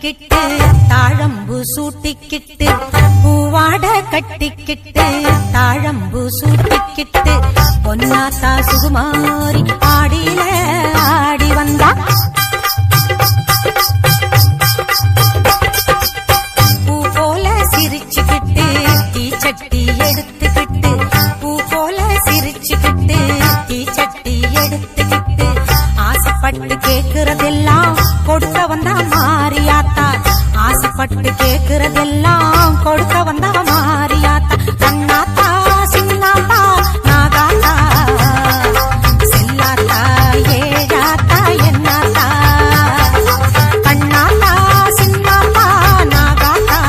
கட்டிக்கிட்டு தாழம்பு சூட்டிக்கிட்டு பூவாட கட்டிக்கிட்டு தாழம்பு சூட்டிக்கிட்டு பொன்னாத்தா சுகுமாரி ஆடியில ஆடி வந்தா பூ போல சிரிச்சுக்கிட்டு தீச்சட்டி எடுத்துக்கிட்டு பூ போல சிரிச்சுக்கிட்டு தீச்சட்டி எடுத்துக்கிட்டு ஆசைப்பட்டு கேக்குறதெல்லாம் கொடுக்க வந்தா மாரியாத்தா ஆசைப்பட்டு கேக்குறதெல்லாம் கொடுக்க வந்தா மாரியாத்தா கண்ணாத்தா சின்னாத்தா நாகாத்தா செல்லாத்தா ஏழாத்தா என்னாத்தா கண்ணாத்தா சின்னாத்தா நாகாத்தா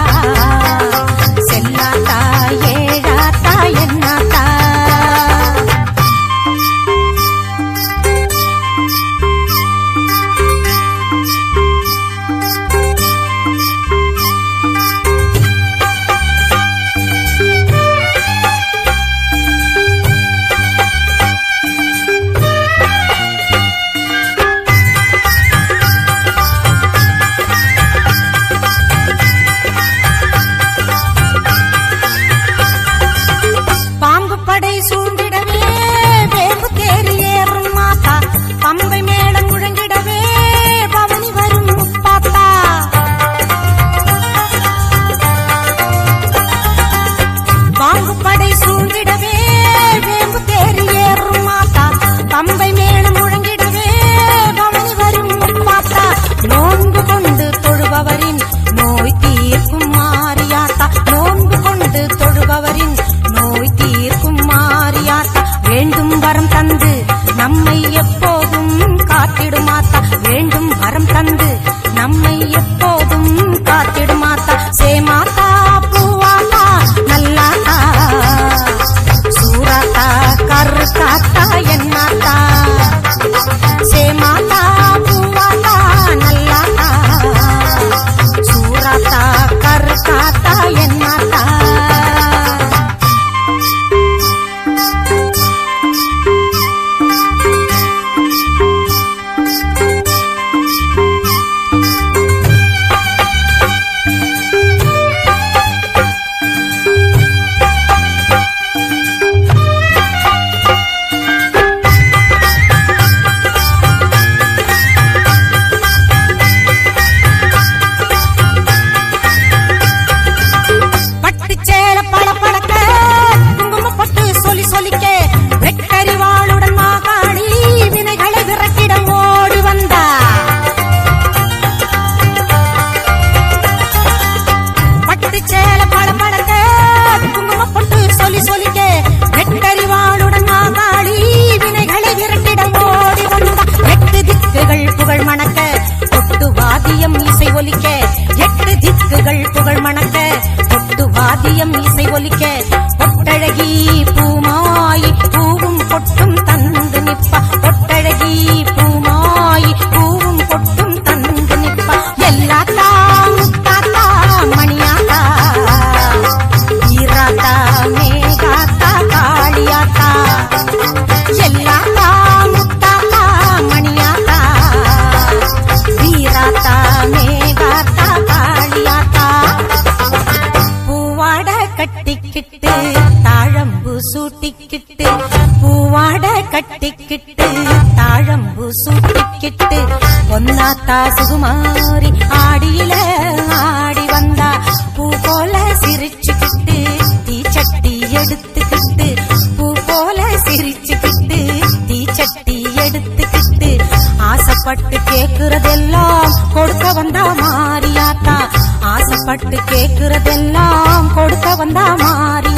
செல்லாத்தா ஏழாத்தா என்னாத்தா பொட்டழகி பூமாயி பூவும் பொட்டும் தந்து நிப்பா பொட்டழகி பூமாயி பூவும் பொட்டும் தந்து நிப்பா எல்லாத்தா முத்தாத்தா மணியாத்தா ஈராத்தா மேகாத்தா காளியாத்தா எல்லாத்தா முத்தாத்தா மணியாத்தா ஈராத்தா மேகாத்தா காளியாத்தா பூவாட கட்டிக்கிட்டு தாழம்பு சூட்டிக்கிட்டு பூவாட கட்டிக்கிட்டு தாழம்பு சூட்டிக்கிட்டு பொன்னாத்தா சுகுமாரி ஆடியில ஆடி வந்தா பூ போல சிரிச்சுக்கிட்டு தீச்சட்டி எடுத்துக்கிட்டு பூ போல சிரிச்சுக்கிட்டு தீச்சட்டி எடுத்துக்கிட்டு ஆசைப்பட்டு கேக்குறதெல்லாம் கொடுக்க வந்தா மாரியாத்தா ஆசைப்பட்டு கேக்குறதெல்லாம் கொடுக்க வந்தா மாறி